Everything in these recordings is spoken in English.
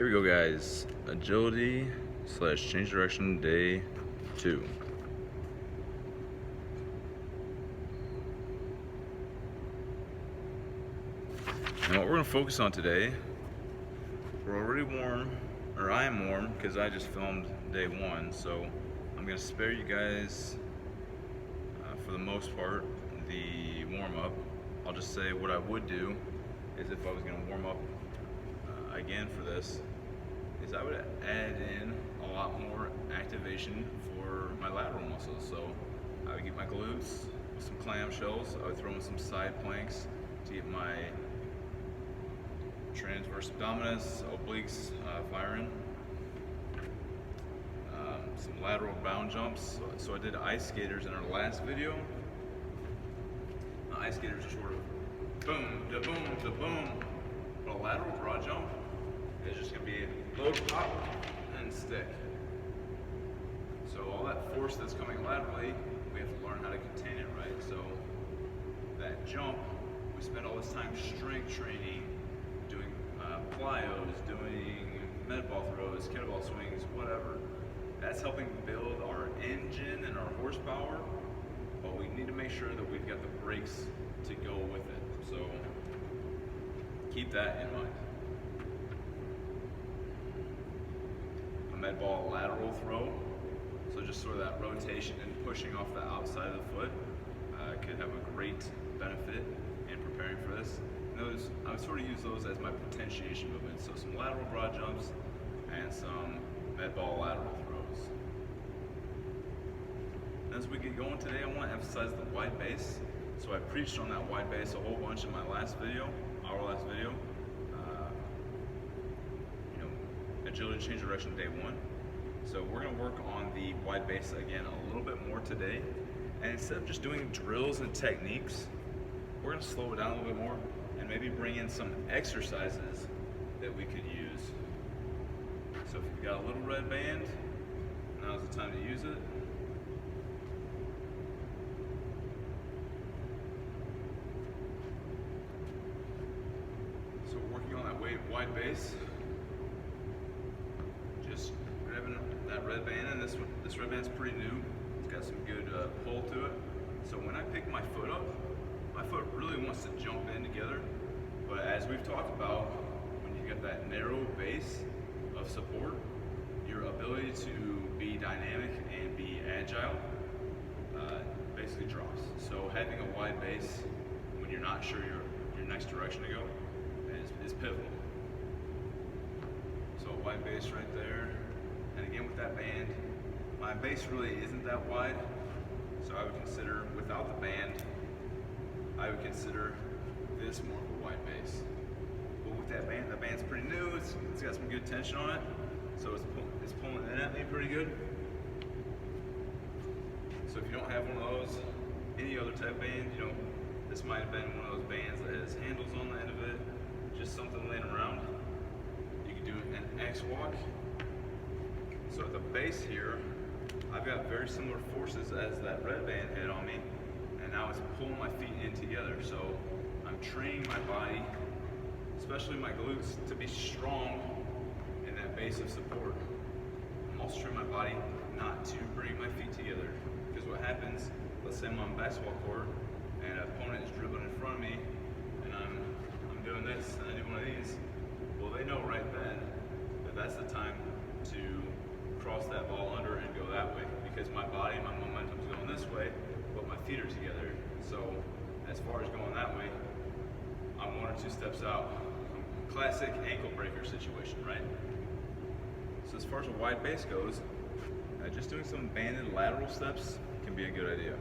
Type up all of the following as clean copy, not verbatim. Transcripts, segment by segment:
Here we go, guys. Agility / change direction day 2. And what we're going to focus on today, we're already warm, or I am warm because I just filmed day 1, so I'm going to spare you guys, for the most part, the warm-up. I'll just say what I would do is if I was going to warm up again for this, is I would add in a lot more activation for my lateral muscles. So I would get my glutes with some clamshells. I would throw in some side planks to get my transverse abdominis, obliques firing. Some lateral bound jumps. So I did ice skaters in our last video. Ice skaters are sort of boom, da boom, da boom. But a lateral broad jump is just going to be low, pop, and stick. So all that force that's coming laterally, we have to learn how to contain it, right? So that jump, we spend all this time strength training, doing plyos, doing med ball throws, kettlebell swings, whatever. That's helping build our engine and our horsepower, but we need to make sure that we've got the brakes to go with it. So keep that in mind. A med ball lateral throw, so just sort of that rotation and pushing off the outside of the foot could have a great benefit in preparing for this. And those, I would sort of use those as my potentiation movements. So some lateral broad jumps and some med ball lateral throws. As we get going today, I want to emphasize the wide base. So I preached on that wide base a whole bunch in my last video, our last video. Agility change direction day 1. So we're going to work on the wide base again a little bit more today. And instead of just doing drills and techniques, we're going to slow it down a little bit more and maybe bring in some exercises that we could use. So if you've got a little red band, now's the time to use it. So working on that wide base, just grabbing that red band, and this red band's pretty new. It's got some good pull to it. So when I pick my foot up, my foot really wants to jump in together. But as we've talked about, when you get that narrow base of support, your ability to be dynamic and be agile basically drops. So having a wide base when you're not sure your next direction to go is pivotal. So a wide base right there. And again with that band, my base really isn't that wide. So I would consider, without the band, I would consider this more of a wide base. But with that band, the band's pretty new, it's got some good tension on it. So it's pulling in at me pretty good. So if you don't have one of those, any other type of band, this might have been one of those bands that has handles on the end of it, just something laying around. You can do an X walk. So at the base here, I've got very similar forces as that red band had on me, and now it's pulling my feet in together. So I'm training my body, especially my glutes, to be strong in that base of support. I'm also training my body not to bring my feet together, because what happens, let's say I'm on a basketball court and an opponent is dribbling in front of me, and I'm doing this, and I do one of these. Well, they know right then that that's the time to cross that ball under and go that way, because my body, my momentum's going this way, but my feet are together. So as far as going that way, I'm 1 or 2 steps out. Classic ankle breaker situation, right? So as far as a wide base goes, just doing some banded lateral steps can be a good idea.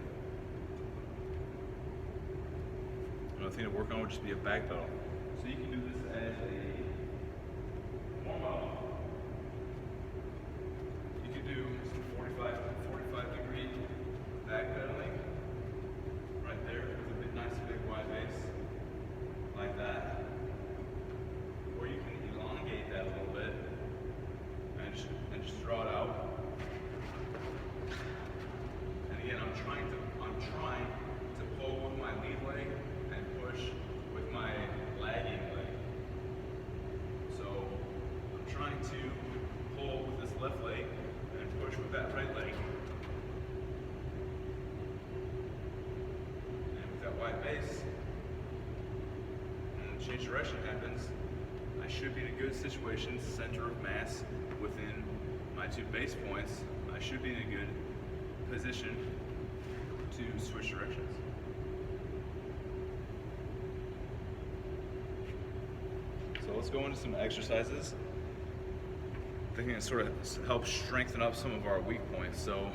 Another thing to work on would just be a back pedal. So you can do this as a warm-up. You could do some 45 degree back pedaling right there with a nice big wide base like that. Or you can elongate that a little bit and just draw it out. And again, I'm trying to pull with my lead leg and push with my lagging leg. to pull with this left leg and push with that right leg. And with that wide base, and change direction happens, I should be in a good situation, center of mass within my two base points. I should be in a good position to switch directions. So let's go into some exercises. I think it sort of helps strengthen up some of our weak points. So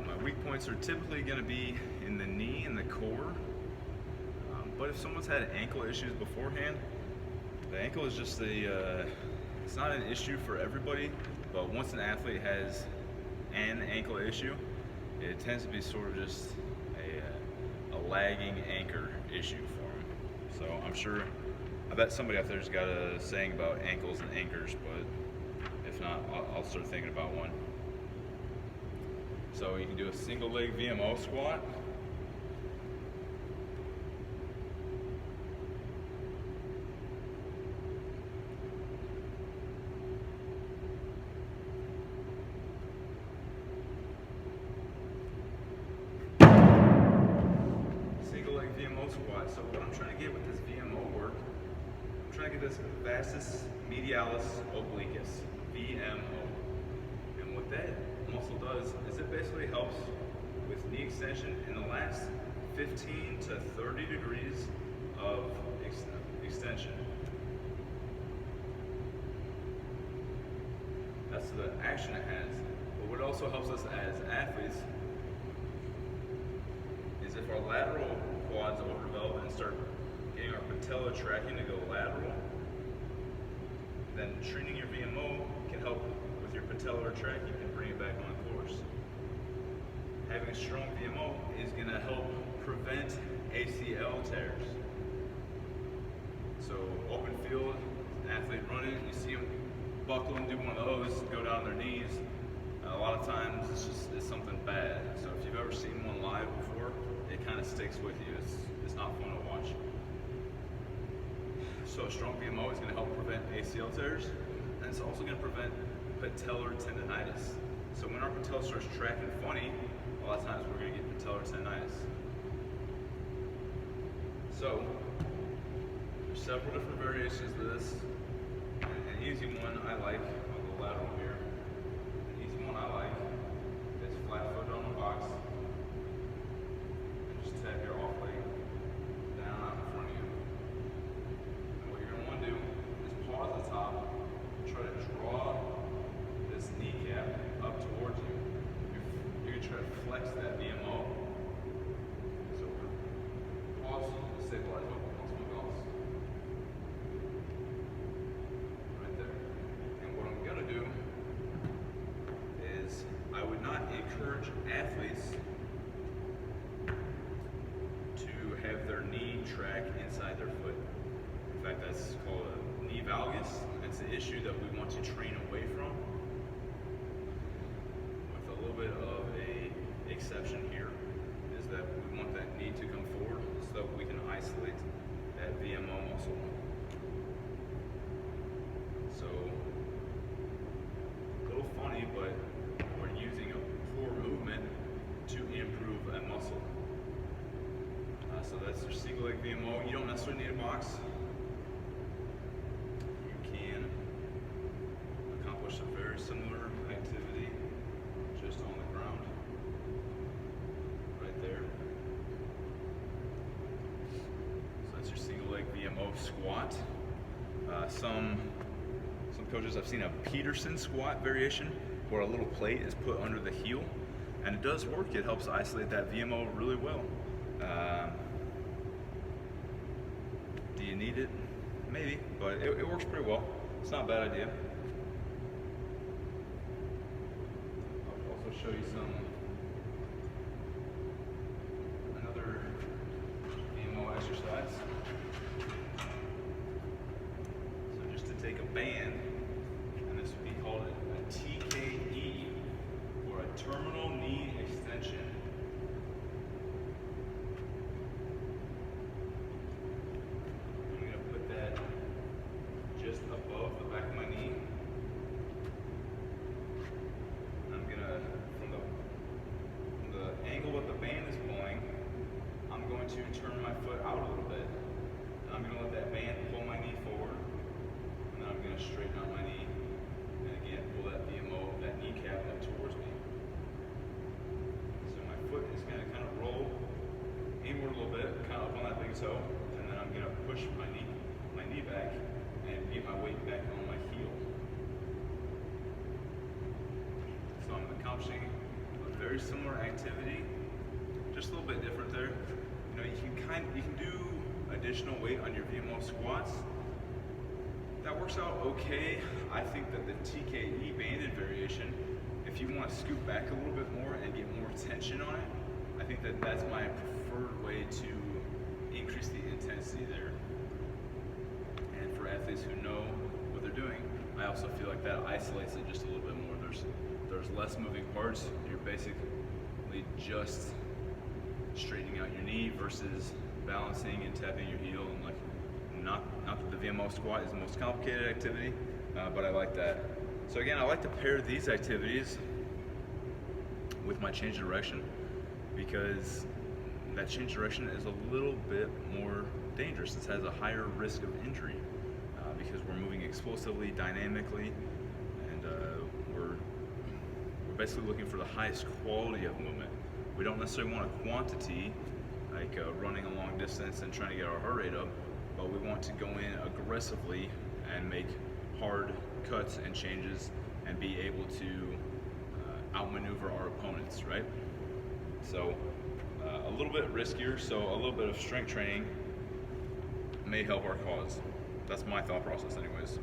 my weak points are typically going to be in the knee and the core. But if someone's had ankle issues beforehand, the ankle is just it's not an issue for everybody, but once an athlete has an ankle issue, it tends to be sort of just a lagging anchor issue for them. So I bet somebody out there's got a saying about ankles and anchors, but if not, I'll start thinking about one. So you can do a single leg VMO squat. Squat. So what I'm trying to get with this VMO work, I'm trying to get this vastus medialis obliquus, VMO. And what that muscle does is it basically helps with knee extension in the last 15 to 30 degrees of extension. That's the action it has. But what also helps us as athletes is if our lateral quads overdevelop and start getting our patella tracking to go lateral, then training your VMO can help with your patellar tracking and bring it back on course. Having a strong VMO is going to help prevent ACL tears. So open field, athlete running, you see them buckle and do one of those, go down on their knees. A lot of times it's something bad. So if you've ever seen one live before, it kind of sticks with you. It's not fun to watch. So a strong VMO is going to help prevent ACL tears, and it's also going to prevent patellar tendonitis. So when our patella starts tracking funny, a lot of times we're going to get patellar tendonitis. So there's several different variations to this. An easy one I like, on the lateral here. An easy one I like is flat foot on the box. Tap your off leg down out in front of you. And what you're going to want to do is pause at the top, try to draw this kneecap up towards you. You're going to try to flex that VMO. So pause, stabilize, once my golf. Right there. And what I'm going to do is I would not encourage athletes have their knee track inside their foot. In fact, that's called a knee valgus. It's an issue that we want to train away from, with a little bit of a exception here, is that we want that knee to come forward so that we can isolate that VMO muscle. So, a little funny, but we're using a poor movement to improve a muscle. So that's your single leg VMO. You don't necessarily need a box. You can accomplish a very similar activity just on the ground, right there. So that's your single leg VMO squat. Some coaches, I've seen a Peterson squat variation where a little plate is put under the heel, and it does work. It helps isolate that VMO really well. Do you need it? Maybe, but it works pretty well. It's not a bad idea. I'll also show you another VMO exercise. So just to take a band, and this would be called a TKE, or a terminal knee extension. Above the back of my knee. accomplishing a very similar activity, just a little bit different there. You know, you can do additional weight on your VMO squats. That works out okay. I think that the TKE banded variation, if you want to scoop back a little bit more and get more tension on it, I think that that's my preferred way to increase the intensity there. And for athletes who know what they're doing, I also feel like that isolates it just a little bit more. There's less moving parts. You're basically just straightening out your knee versus balancing and tapping your heel. And like, not that the VMO squat is the most complicated activity, but I like that. So again, I like to pair these activities with my change of direction, because that change of direction is a little bit more dangerous. It has a higher risk of injury because we're moving explosively, dynamically, and we're basically looking for the highest quality of movement. We don't necessarily want a quantity, like running a long distance and trying to get our heart rate up, but we want to go in aggressively and make hard cuts and changes and be able to outmaneuver our opponents, right? So a little bit riskier, so a little bit of strength training may help our cause. That's my thought process anyways.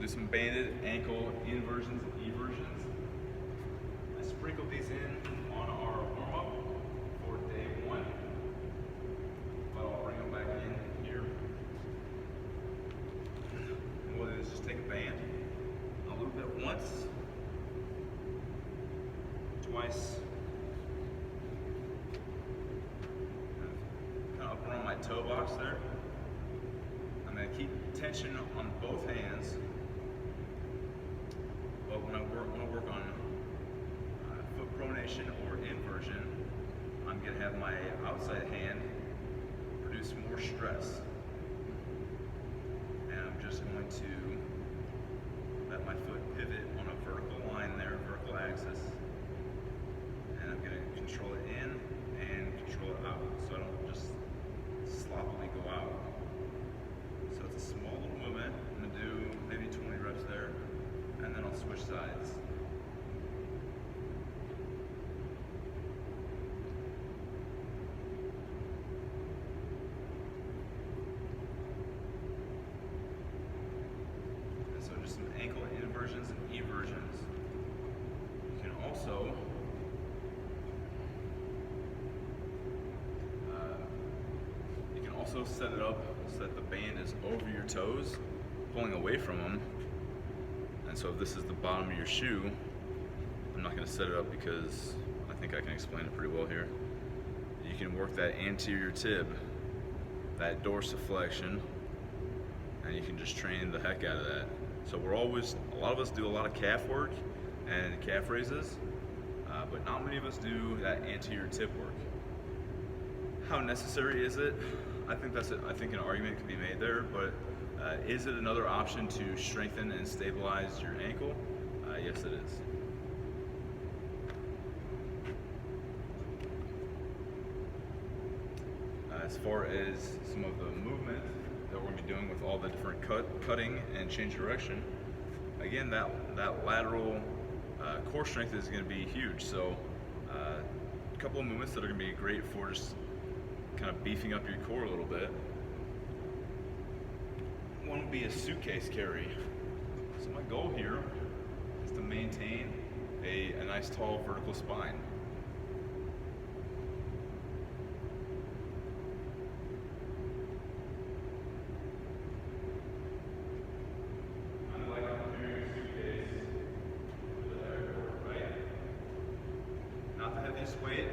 Do some banded ankle inversions and eversions. I sprinkle these in on our warm-up for day 1, but I'll bring them back in here. And what we'll do is just take a band, I'll loop it once, twice, kind of up around my toe box there. I'm going to keep tension on both hands, but when I work on foot pronation or inversion, I'm going to have my outside hand produce more stress, and I'm just going to let my foot pivot on a vertical line there, vertical axis, and I'm going to control it in and control it out, so I don't just sloppily go out. So it's a small little movement. I'm going to do maybe 20 reps there, and then I'll switch sides. And so just some ankle inversions and eversions. You can also set it up so that the band is over your toes, pulling away from them. And so if this is the bottom of your shoe, I'm not going to set it up because I think I can explain it pretty well here. You can work that anterior tib, that dorsiflexion, and you can just train the heck out of that. So a lot of us do a lot of calf work and calf raises, but not many of us do that anterior tib work. How necessary is it? I think an argument could be made there, but is it another option to strengthen and stabilize your ankle? Yes, it is. As far as some of the movement that we're going to be doing with all the different cutting and change direction, again, that lateral core strength is going to be huge. So a couple of movements that are going to be great for just kind of beefing up your core a little bit. One would be a suitcase carry. So my goal here is to maintain a nice tall vertical spine. Unlike carrying a suitcase with the airport, right? Not the heaviest weight.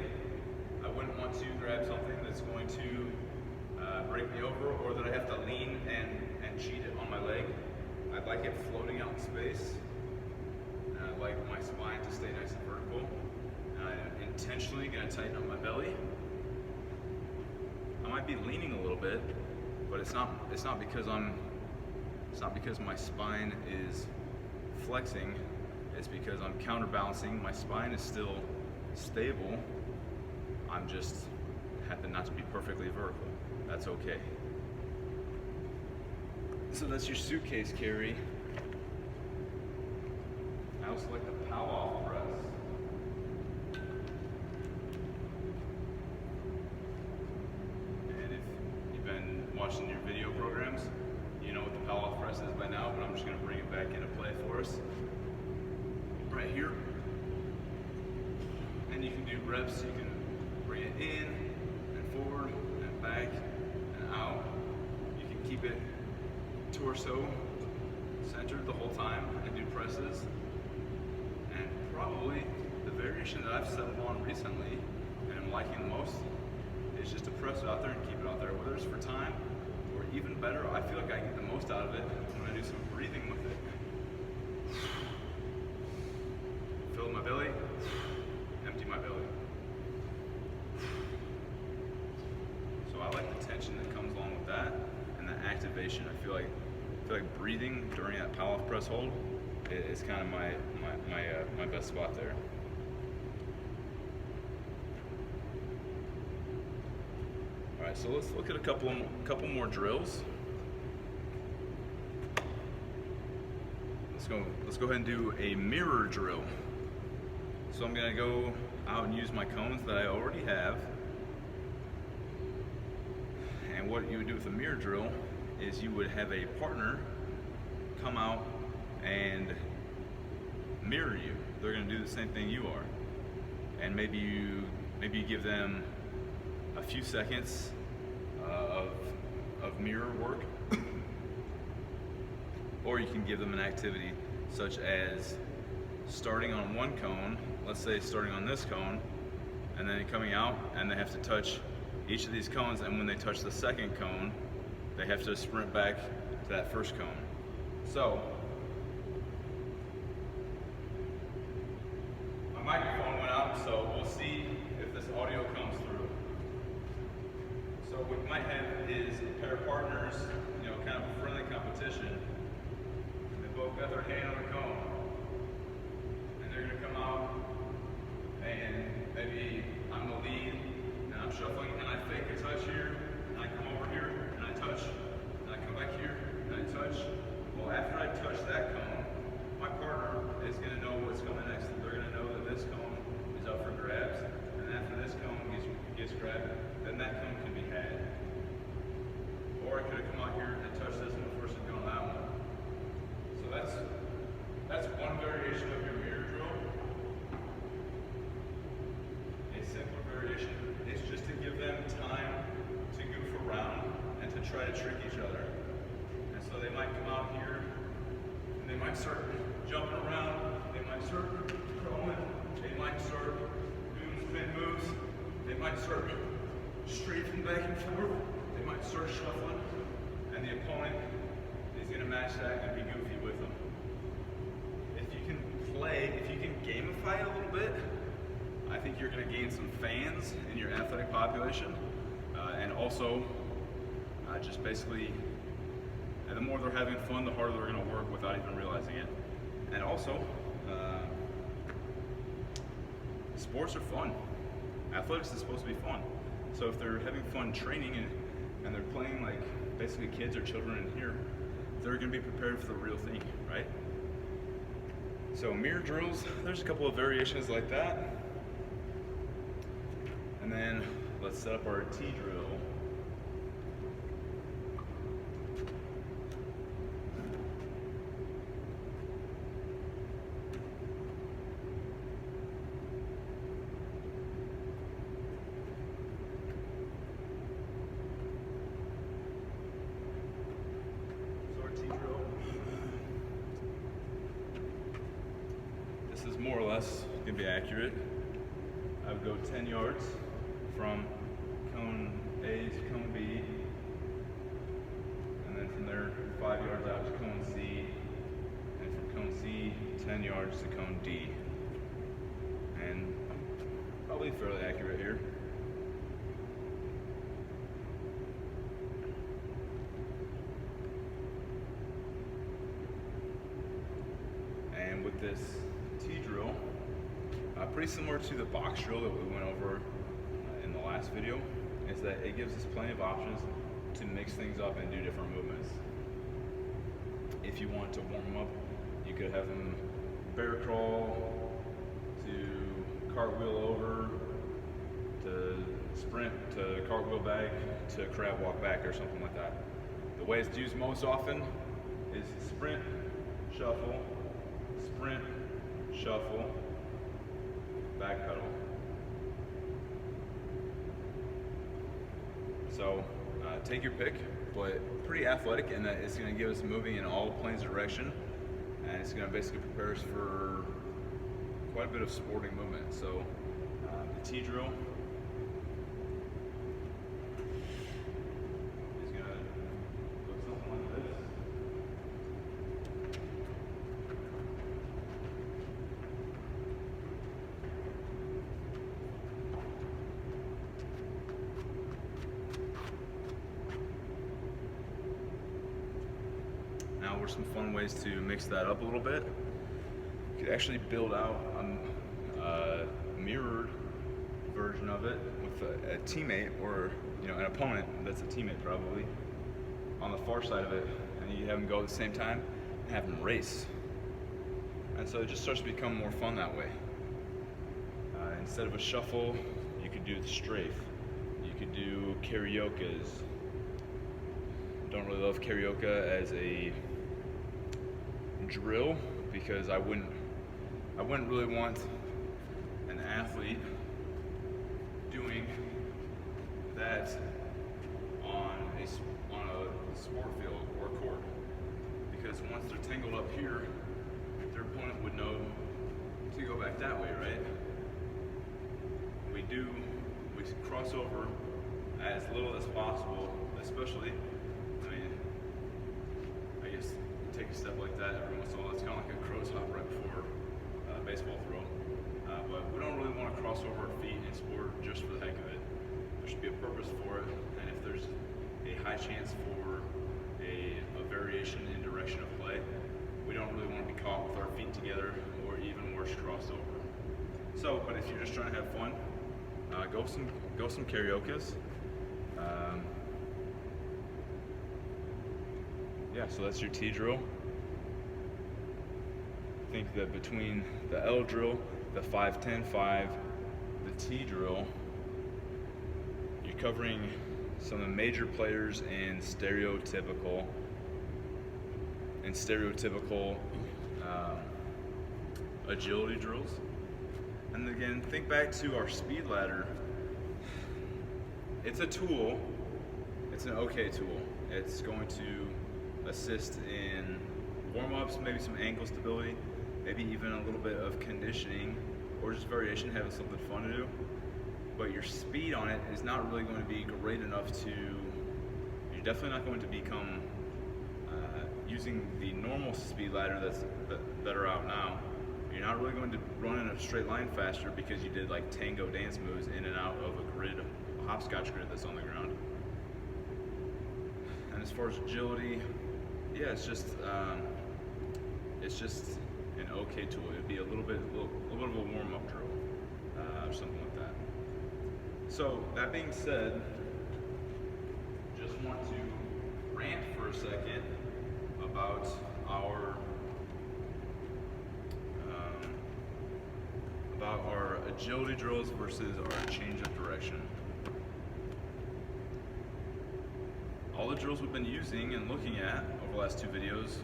I wouldn't want to grab something that's going to break me over, or that I have to lean and cheat it on my leg. I'd like it floating out in space. And I'd like my spine to stay nice and vertical. And I'm intentionally going to tighten up my belly. I might be leaning a little bit, but it's not because my spine is flexing. It's because I'm counterbalancing. My spine is still stable. I'm just happen not to be perfectly vertical. That's okay. So that's your suitcase carry. I we'll select the power-off press. And if you've been watching your video programs, you know what the power-off press is by now, but I'm just going to bring it back into play for us. Right here. And you can do reps, you can bring it in and forward and back and out. You can keep it torso centered the whole time and do presses. And probably the variation that I've settled on recently and I'm liking the most is just to press it out there and keep it out there, whether it's for time or even better, I feel like I get the most out of it when I do some breathing with it. Fill my belly, empty my belly. So I like the tension that comes along with that and the activation. I feel like breathing during that power-off press hold is kind of my best spot there. All right, so let's look at a couple more drills. Let's go ahead and do a mirror drill. So I'm gonna go out and use my cones that I already have. And what you would do with a mirror drill is you would have a partner come out and mirror you. They're gonna do the same thing you are. And maybe you give them a few seconds of mirror work. Or you can give them an activity such as starting on one cone, let's say starting on this cone, and then coming out, and they have to touch each of these cones, and when they touch the second cone, they have to sprint back to that first cone. So, my microphone went out, so we'll see if this audio comes through. So what you might have is a pair of partners, you know, kind of a friendly competition. They both got their hand on the cone. And they're gonna come out, and maybe I'm the lead, and I'm shuffling, and I fake a touch here, and I come over here, and I touch, and I come back here, and I touch. Well, after I touch that cone, my partner is gonna know what's coming next. They're gonna know that this cone is up for grabs, and after this cone gets grabbed, then that cone can be had. Or I could have come out here and touched this one first and gone that one. So that's one variation of your mirror drill. A simpler variation is just to give them time to goof around and to try to trick each other. And so they might come out here and they might start jumping around, they might start crawling, they might start doing spin moves, they might start strafing back and forth, they might start shuffling, and the opponent is going to match that and be goofy with them. If you can gamify it a little bit, I think you're going to gain some fans in your athletic population, and also just basically, the more they're having fun, the harder they're going to work without even realizing it. And also, sports are fun. Athletics is supposed to be fun. So if they're having fun training and they're playing like basically kids or children in here, they're going to be prepared for the real thing, right? So mirror drills, there's a couple of variations like that. And then let's set up our T drill. This is more or less going to be accurate. I would go 10 yards from cone A to cone B, and then from there 5 yards out to cone C, and from cone C 10 yards to cone D. And probably fairly accurate here. And with this T drill, pretty similar to the box drill that we went over in the last video, is that it gives us plenty of options to mix things up and do different movements. If you want to warm them up, you could have them bear crawl, to cartwheel over, to sprint, to cartwheel back, to crab walk back, or something like that. The way it's used most often is sprint, shuffle, sprint, shuffle, back pedal. So take your pick, but pretty athletic in that it's going to give us moving in all planes of direction, and it's going to basically prepare us for quite a bit of sporting movement. So the T drill is going to look something like this. Now, some fun ways to mix that up a little bit. You could actually build out a mirrored version of it with a teammate, or an opponent that's a teammate probably, on the far side of it, and you have them go at the same time and have them race. And so it just starts to become more fun that way. Instead of a shuffle, you could do the strafe. You could do cariokas. Don't really love carioca as a drill because I wouldn't really want an athlete doing that on a sport field or court, because once they're tangled up here, their opponent would know to go back that way, right? We cross over as little as possible, especially, I guess take a step like that every once in a while. It's kind of like a crow's hop right before a baseball throw. But we don't really want to cross over our feet in sport just for the heck of it. There should be a purpose for it, and if there's a high chance for a variation in direction of play, we don't really want to be caught with our feet together, or even worse, crossed over. So, but if you're just trying to have fun, go some cariokas. Yeah, so that's your T drill. I think that between the L drill, the 5-10-5, the T drill, you're covering some of the major players in stereotypical agility drills. And again, think back to our speed ladder. It's a tool. It's an okay tool. It's going to assist in warm-ups, maybe some ankle stability, maybe even a little bit of conditioning, or just variation, having something fun to do. But your speed on it is not really going to be great enough to, you're definitely not going to become, using the normal speed ladder that are out now, you're not really going to run in a straight line faster because you did like tango dance moves in and out of a grid, a hopscotch grid that's on the ground. And as far as agility, yeah, it's just an okay tool. It'd be a little bit of a warm-up drill, or something like that. So that being said, just want to rant for a second about our agility drills versus our change of direction. All the drills we've been using and looking at over the last two videos,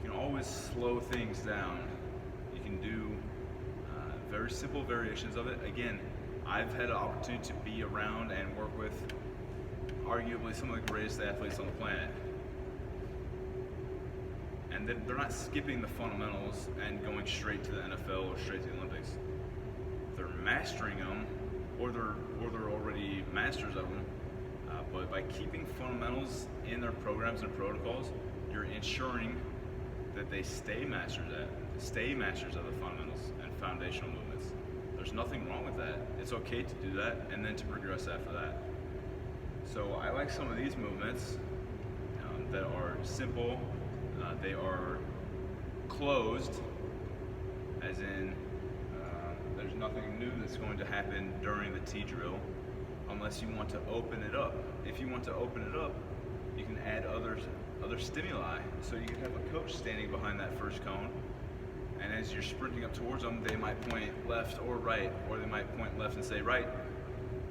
you can always slow things down. You can do very simple variations of it. Again, I've had an opportunity to be around and work with arguably some of the greatest athletes on the planet. And they're not skipping the fundamentals and going straight to the NFL or straight to the Olympics. They're mastering them, or they're already masters of them. But by keeping fundamentals in their programs and protocols, you're ensuring that they stay masters of the fundamentals and foundational movements. There's nothing wrong with that. It's okay to do that and then to progress after that. So I like some of these movements that are simple. They are closed, as in there's nothing new that's going to happen during the T drill unless you want to open it up. If you want to open it up, you can add other stimuli. So you can have a coach standing behind that first cone And as you're sprinting up towards them, they might point left or right, or they might point left and say right.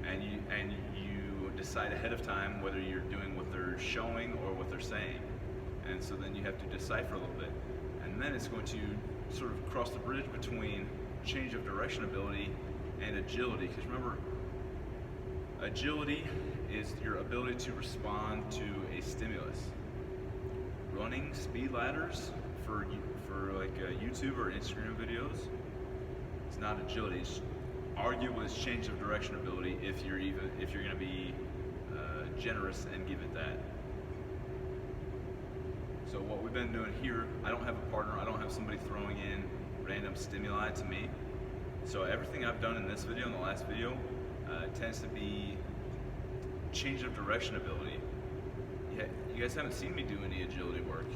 And you decide ahead of time whether you're doing what they're showing or what they're saying. And so then you have to decipher a little bit. And then it's going to sort of cross the bridge between change of direction ability and agility. Because remember, agility is your ability to respond to a stimulus. Running speed ladders for like YouTube or Instagram videos, it's not agility. It's arguably it's change of direction ability if you're going to be generous and give it that. So what we've been doing here, I don't have a partner. I don't have somebody throwing in random stimuli to me. So everything I've done in this video and the last video tends to be change of direction ability. Yeah, you guys haven't seen me do any agility work.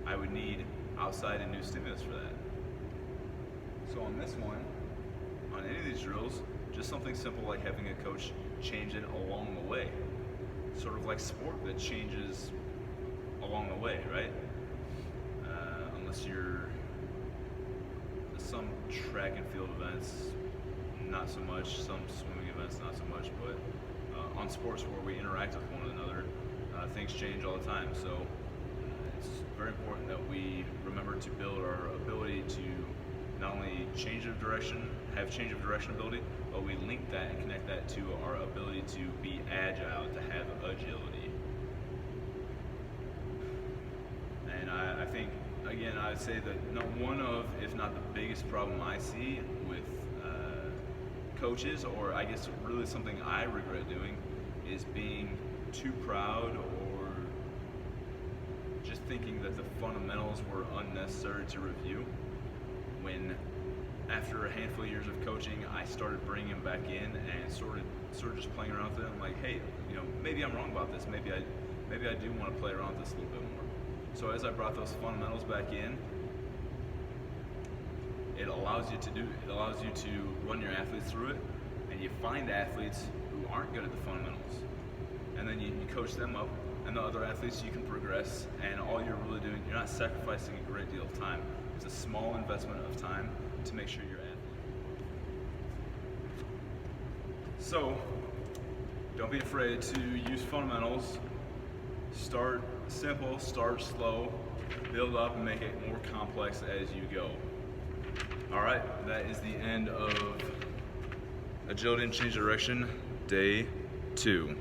I would need outside and new stimulus for that. So on this one, on any of these drills, just something simple like having a coach change it along the way. Sort of like sport that changes along the way, right? Unless you're some track and field events, not so much, some swimming events, not so much, but on sports where we interact with one another, things change all the time. So it's very important that we remember to build our ability to not only change of direction, have change of direction ability, but we link that and connect that to our ability to be agile, to have agility. And I think, again, I'd say that one of, if not the biggest problem I see with coaches, or I guess really something I regret doing, is being too proud or just thinking that the fundamentals were unnecessary to review. When after a handful of years of coaching, I started bringing them back in and sort of just playing around with them. Like, hey, maybe I'm wrong about this. Maybe I do want to play around with this a little bit more. So as I brought those fundamentals back in, it allows you to run your athletes through it, and you find athletes who aren't good at the fundamentals, and then you coach them up, and the other athletes you can progress, and all you're really doing, you're not sacrificing a great deal of time. It's a small investment of time to make sure you're athlete. So don't be afraid to use fundamentals. Start simple, start slow, build up and make it more complex as you go. All right, that is the end of Agility and Change Direction, Day 2.